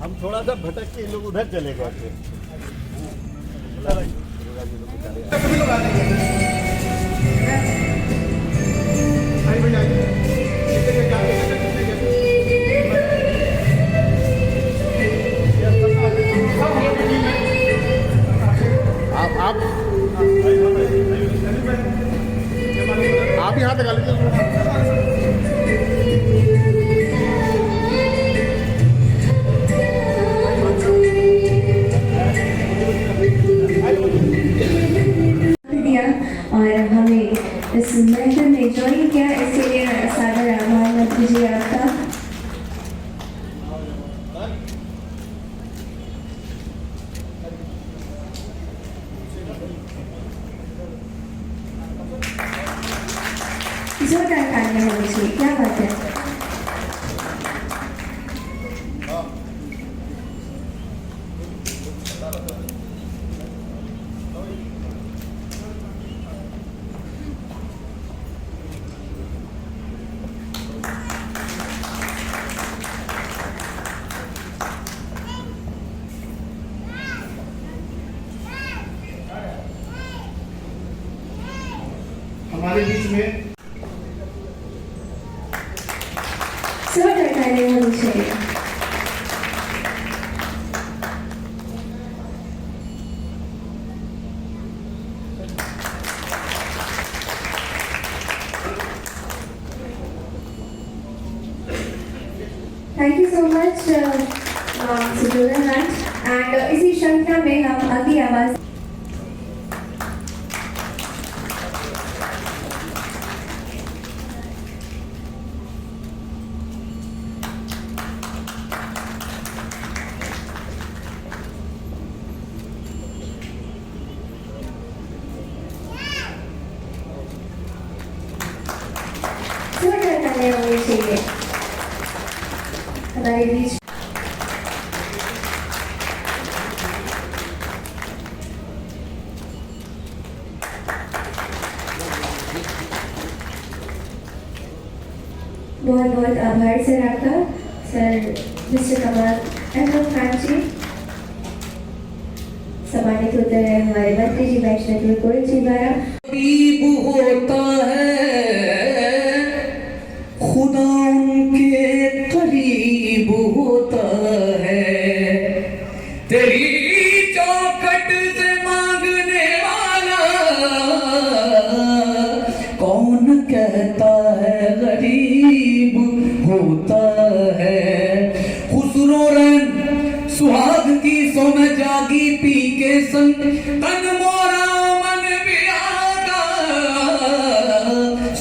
हम थोड़ा सा भटक के लोग उधर चले गए थे। आप ही हाथ लगा लीजिए। और हमें इस महफिल में ज्वाइन किया, इसके लिए सादर आभार मत कीजिए आपका। जोरदार तालियां होनी चाहिए, क्या बात है। हमारे बीच में जोरदार तालियां होनी चाहिए। Thank you so much Sujodhan and इसी श्रृंखला में हम आगे आवाज होनी चाहिए हमारे बीच। बहुत बहुत आभार सर आपका, सर मिस्टर कमाल अहमद खान जी। सम्मानित होते हैं हमारे मंत्री जी वैष्णव गोयल जी द्वारा। होता है खुदा उनके करीब होता है, तेरी चौखट से मांगने वाला कौन कहता है गरीब होता है। खुसरो रन सुहाग की सोना जागी पी के संग तन मोरा मन भी आगा,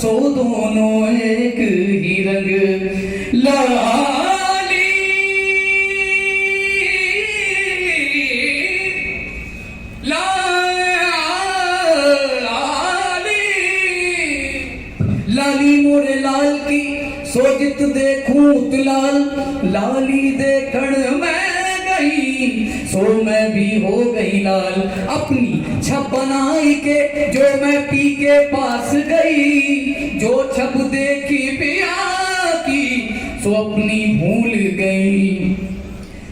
सो दोनों एक ही रंग लाली लाली मोरे लाल की सोजित देखूं लाल, लाली देखण मैं गई सो मैं भी हो गई लाल। अपनी छप बनाई के जो मैं पी के पास गई, जो छप देखी पिया की सो अपनी भूल गई।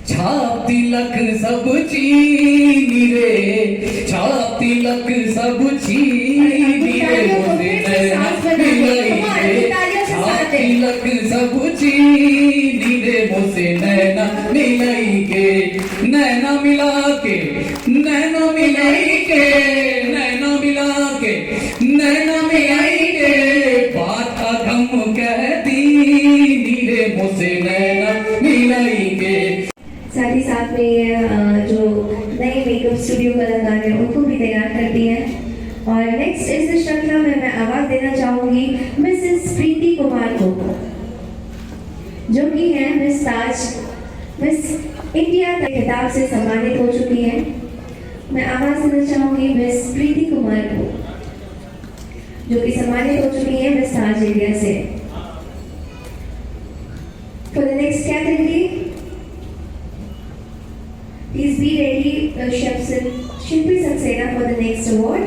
छाप तिलक सब चीनी रे, छाप तिलक सब चीनी रे, मोरे नैना मिलाई रे, छाप तिलक सब चीनी रे, मोसे नैना मिलाई के, नैना मिला के, नैना मिलाई के, नैना मिला के, नैना मिलाई के, बात अधम कहती रे, मोसे नैना मिलाई के। साथ ही साथ में जो नए मेकअप स्टूडियो कलाकार हैं उनको भी तैयार कर दिए हैं। और नेक्स्ट इस श्रृंखला में मैं आवाज देना चाहूंगी मिसेस प्रीति कुमार को, जो कि है मिस ताज, मिस इंडिया के खिताब से सम्मानित हो चुकी है। मैं आवाज देना चाहूंगी मिस प्रीति कुमार को, जो कि सम्मानित हो चुकी है मिस ताज इंडिया से। For the next category please be ready, Chef Shilpi Saxena for the next award.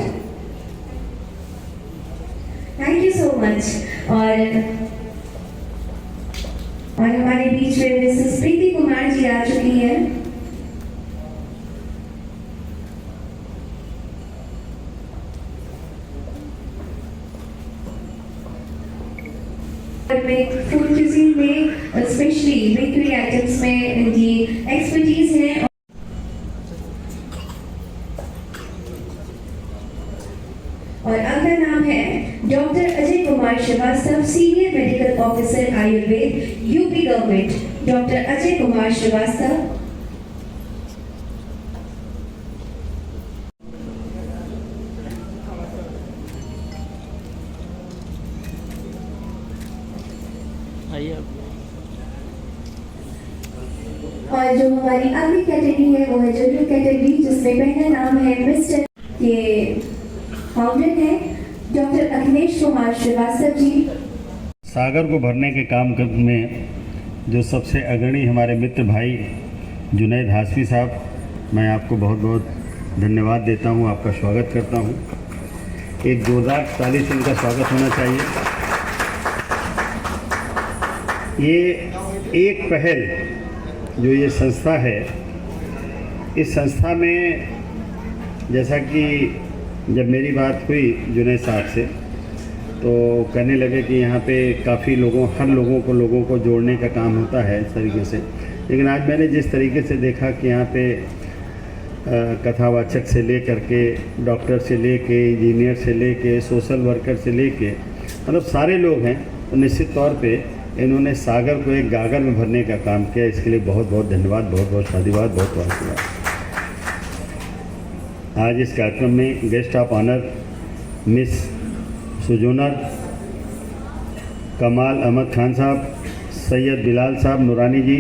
Thank you so much. और और हमारे बीच में मिसेस प्रीति कुमार जी आ चुकी हैं। में फूड क्यूजीन में स्पेशली बेकरी आइटम्स में इनकी एक्सपर्टीज है। और अगला नाम है doctor Ajay Kumar Srivastava, senior medical officer Ayurveda, UP government. Doctor Ajay Kumar Srivastava. और जो हमारी अगली कैटेगरी है वो है जनरल कैटेगरी, जिसमें पहला नाम है मिस्टर, ये फाउंडर है डॉक्टर अखिलेश कुमार श्रीवास्तव जी। सागर को भरने के काम में जो सबसे अग्रणी हमारे मित्र भाई जुनैद हाशमी साहब, मैं आपको बहुत बहुत धन्यवाद देता हूं, आपका स्वागत करता हूं। एक जोरदार ताली से इनका स्वागत होना चाहिए। ये एक पहल जो ये संस्था है, इस संस्था में जैसा कि जब मेरी बात हुई जुनैद साहब से तो कहने लगे कि यहाँ पे काफ़ी हर लोगों को जोड़ने का काम होता है इस तरीके से। लेकिन आज मैंने जिस तरीके से देखा कि यहाँ पे कथावाचक से ले करके डॉक्टर से ले के इंजीनियर से ले के सोशल वर्कर से ले के मतलब सारे लोग हैं, तो निश्चित तौर पे इन्होंने सागर को एक गागर में भरने का काम किया। इसके लिए बहुत बहुत धन्यवाद, बहुत बहुत शादीवाद, बहुत बहुत धन्यवाद। आज इस कार्यक्रम में गेस्ट ऑफ ऑनर मिस सुजोनर कमाल अहमद खान साहब, सैयद बिलाल साहब नूरानी जी,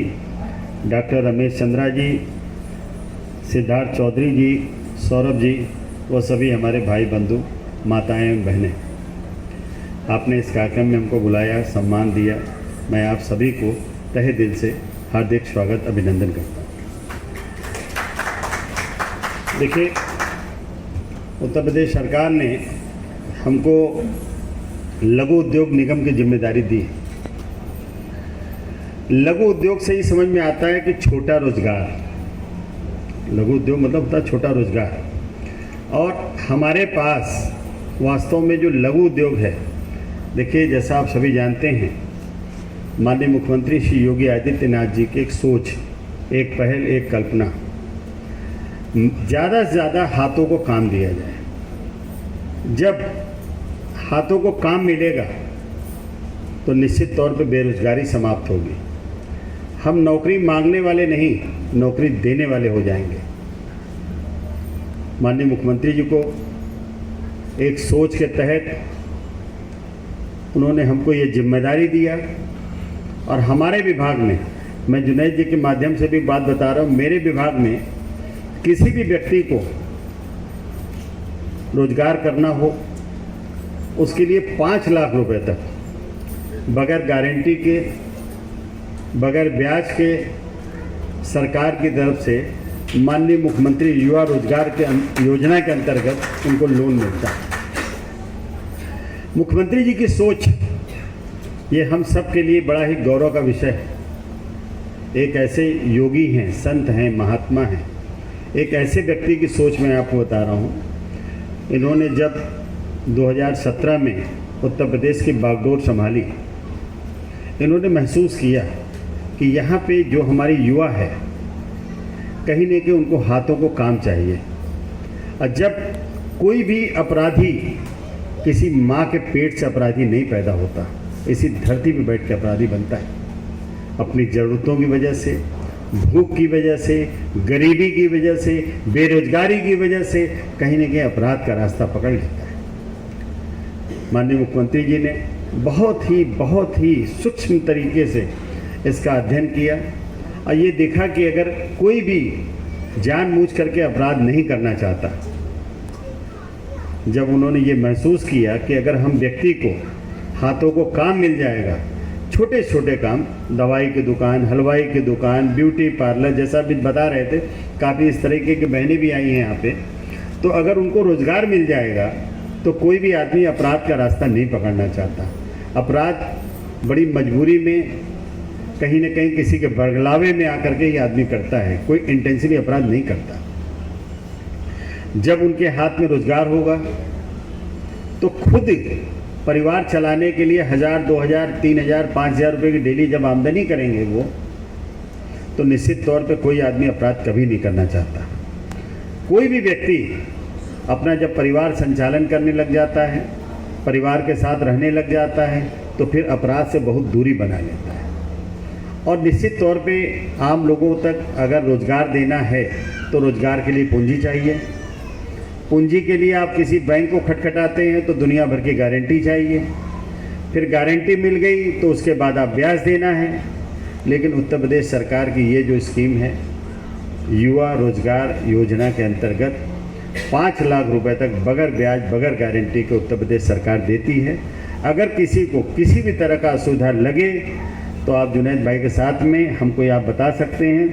डॉक्टर रमेश चंद्रा जी, सिद्धार्थ चौधरी जी, सौरभ जी, वो सभी हमारे भाई बंधु माताएं एवं बहनें, आपने इस कार्यक्रम में हमको बुलाया, सम्मान दिया। मैं आप सभी को तहे दिल से हार्दिक स्वागत अभिनंदन करता हूँ। देखिए, उत्तर प्रदेश सरकार ने हमको लघु उद्योग निगम की जिम्मेदारी दी। लघु उद्योग से ही समझ में आता है कि छोटा रोजगार, लघु उद्योग मतलब होता है छोटा रोजगार। और हमारे पास वास्तव में जो लघु उद्योग है, देखिए जैसा आप सभी जानते हैं, माननीय मुख्यमंत्री श्री योगी आदित्यनाथ जी की एक सोच, एक पहल, एक कल्पना, ज़्यादा से ज़्यादा हाथों को काम दिया जाए। जब हाथों को काम मिलेगा तो निश्चित तौर पर बेरोजगारी समाप्त होगी। हम नौकरी मांगने वाले नहीं, नौकरी देने वाले हो जाएंगे। माननीय मुख्यमंत्री जी को एक सोच के तहत उन्होंने हमको ये जिम्मेदारी दिया। और हमारे विभाग में, मैं जुनैद जी के माध्यम से भी बात बता रहा हूँ, मेरे विभाग में किसी भी व्यक्ति को रोजगार करना हो, उसके लिए 5 लाख रुपए तक बगैर गारंटी के, बगैर ब्याज के, सरकार की तरफ से माननीय मुख्यमंत्री युवा रोजगार के योजना के अंतर्गत उनको लोन मिलता है। मुख्यमंत्री जी की सोच ये हम सब के लिए बड़ा ही गौरव का विषय है। एक ऐसे योगी हैं, संत हैं, महात्मा हैं, एक ऐसे व्यक्ति की सोच मैं आपको बता रहा हूँ। इन्होंने जब 2017 में उत्तर प्रदेश की बागडोर संभाली, इन्होंने महसूस किया कि यहाँ पे जो हमारी युवा है, कहीं न कहीं उनको हाथों को काम चाहिए। और जब कोई भी अपराधी किसी माँ के पेट से अपराधी नहीं पैदा होता, इसी धरती पे बैठ के अपराधी बनता है। अपनी ज़रूरतों की वजह से, भूख की वजह से, गरीबी की वजह से, बेरोजगारी की वजह से कहीं न कहीं अपराध का रास्ता पकड़ लेता है। माननीय मुख्यमंत्री जी ने बहुत ही सूक्ष्म तरीके से इसका अध्ययन किया और ये देखा कि अगर कोई भी जानबूझ करके अपराध नहीं करना चाहता, जब उन्होंने ये महसूस किया कि अगर हम व्यक्ति को हाथों को काम मिल जाएगा, छोटे छोटे काम, दवाई की दुकान, हलवाई की दुकान, ब्यूटी पार्लर, जैसा भी बता रहे थे, काफ़ी इस तरीके की बहनें भी आई हैं यहाँ पे, तो अगर उनको रोज़गार मिल जाएगा तो कोई भी आदमी अपराध का रास्ता नहीं पकड़ना चाहता। अपराध बड़ी मजबूरी में कहीं ना कहीं किसी के बरगलावे में आकर के ये आदमी करता है, कोई इंटेंशनली अपराध नहीं करता। जब उनके हाथ में रोजगार होगा तो खुद परिवार चलाने के लिए 1000, 2000, 3000, 5000 रुपये की डेली जब आमदनी करेंगे वो, तो निश्चित तौर पे कोई आदमी अपराध कभी नहीं करना चाहता। कोई भी व्यक्ति अपना जब परिवार संचालन करने लग जाता है, परिवार के साथ रहने लग जाता है, तो फिर अपराध से बहुत दूरी बना लेता है। और निश्चित तौर पे आम लोगों तक अगर रोज़गार देना है तो रोज़गार के लिए पूंजी चाहिए। पूंजी के लिए आप किसी बैंक को खटखटाते हैं तो दुनिया भर की गारंटी चाहिए, फिर गारंटी मिल गई तो उसके बाद आप ब्याज देना है। लेकिन उत्तर प्रदेश सरकार की ये जो स्कीम है, युवा रोजगार योजना के अंतर्गत 5 लाख रुपए तक बगैर ब्याज बगैर गारंटी के उत्तर प्रदेश सरकार देती है। अगर किसी को किसी भी तरह का असुविधा लगे तो आप जुनैद भाई के साथ में हमको आप बता सकते हैं।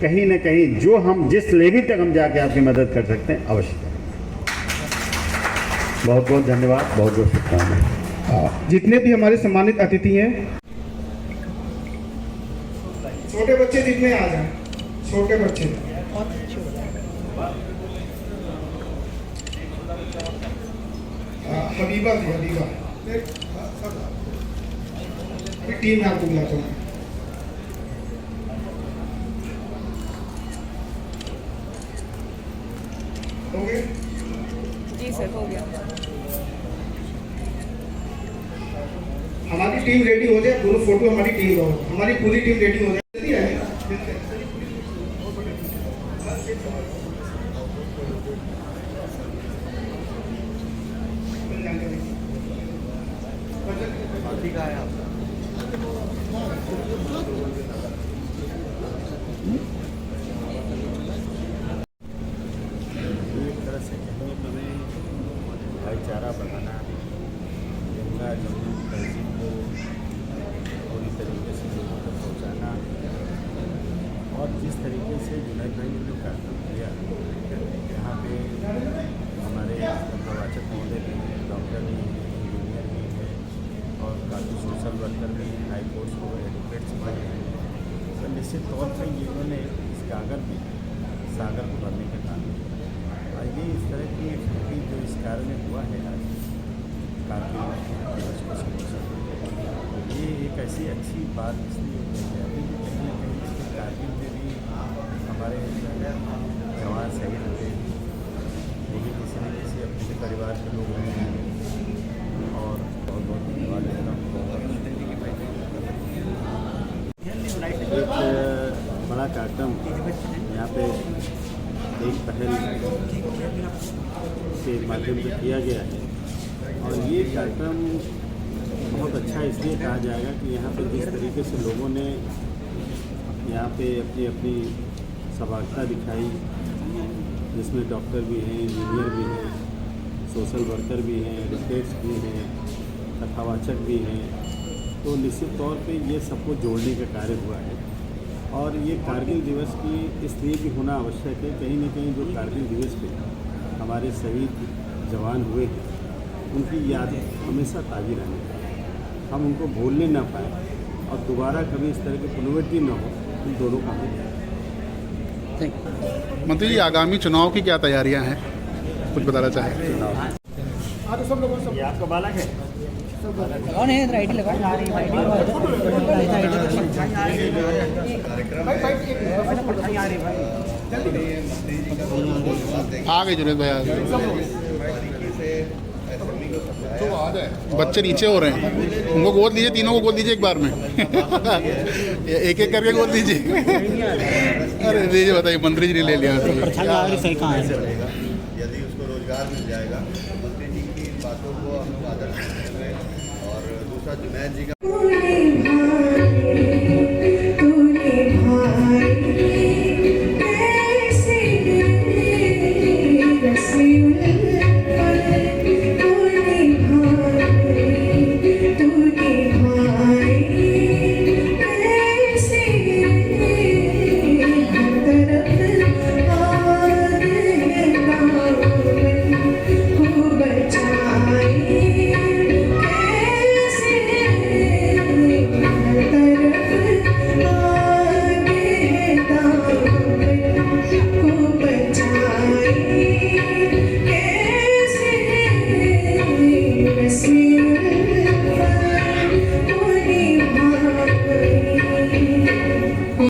कहीं ना कहीं जो हम जिस लेवल तक हम जाके आपकी मदद कर सकते हैं अवश्य करें। बहुत बहुत धन्यवाद, बहुत बहुत शुभकामनाएं। जितने भी हमारे सम्मानित अतिथि हैं, छोटे बच्चे जितने आ जाएं, छोटे बच्चे हबीबा थी, हबीबा टीम में आपको बुलाता हूँ। हो गए? जी सर, हो गया। हमारी टीम रेडी हो जाए, दोनों फोटो हमारी टीम का हो, हमारी पूरी टीम रेडी हो जाए। भाईचारा बनाना, गंगा जमुना तहजीब को पूरी तरीके से लोगों तक पहुँचाना, और जिस तरीके से जुनैद भाई ने जो कार्यक्रम किया, यहाँ पे हमारे प्रवाचक महोदय भी हैं, डॉक्टर भी हैं, इंजीनियर भी हैं, और काफ़ी सोशल वर्कर भी हैं, हाई कोर्ट को एडवोकेट्स भी हैं। तो निश्चित तौर पर ये इन्होंने इस कागज में सागर को भरने का काम किया। और ये इस तरह की एक्टिविटी जो इस कार्य में हुआ है आज कारगिल दिवस को संबोधित, ये एक ऐसी अच्छी बात इसलिए होती है कि कहीं ना कहीं इसके कारगिल में भी हमारे जवान शहीद हुए, वो भी किसी न किसी अपने परिवार के लोग रहे हैं। और बहुत बहुत धन्यवाद देता हूँ। एक बड़ा कार्यक्रम यहाँ पे एक पहल के माध्यम से किया गया है, और ये कार्यक्रम बहुत अच्छा इसलिए कहा जाएगा कि यहाँ पे जिस तरीके से लोगों ने यहाँ पे अपनी अपनी सहभागिता दिखाई, जिसमें डॉक्टर भी हैं, इंजीनियर भी हैं, सोशल वर्कर भी हैं, एडवोकेट्स भी हैं, कथावाचक भी हैं, तो निश्चित तौर पे ये सबको जोड़ने का कार्य हुआ है। और ये कारगिल दिवस की इसलिए भी होना आवश्यक है, कहीं न कहीं जो कारगिल दिवस पे हमारे शहीद जवान हुए हैं, उनकी याद हमेशा ताज़ी रहनी चाहिए। हम उनको भूलने ना पाएँ और दोबारा कभी इस तरह की पुनरावृत्ति न हो, इन दोनों का भी। मंत्री जी, आगामी चुनाव की क्या तैयारियां हैं, कुछ बताना चाहें? ये आपका बालक है? कौन है? इधर आईडी लगा। आ गए जुनैद भाई, आ गए। बच्चे नीचे हो रहे हैं, उनको गोद लीजिए, तीनों को गोद लीजिए एक बार में। एक एक करके गोद लीजिए। अरे दीजिए, बताइए, मंत्री जी ने ले लिया। यदि उसको रोजगार मिल जाएगा, मंत्री जी की बातों को हम आदर करेंगे। और दूसरा जुनैद जी का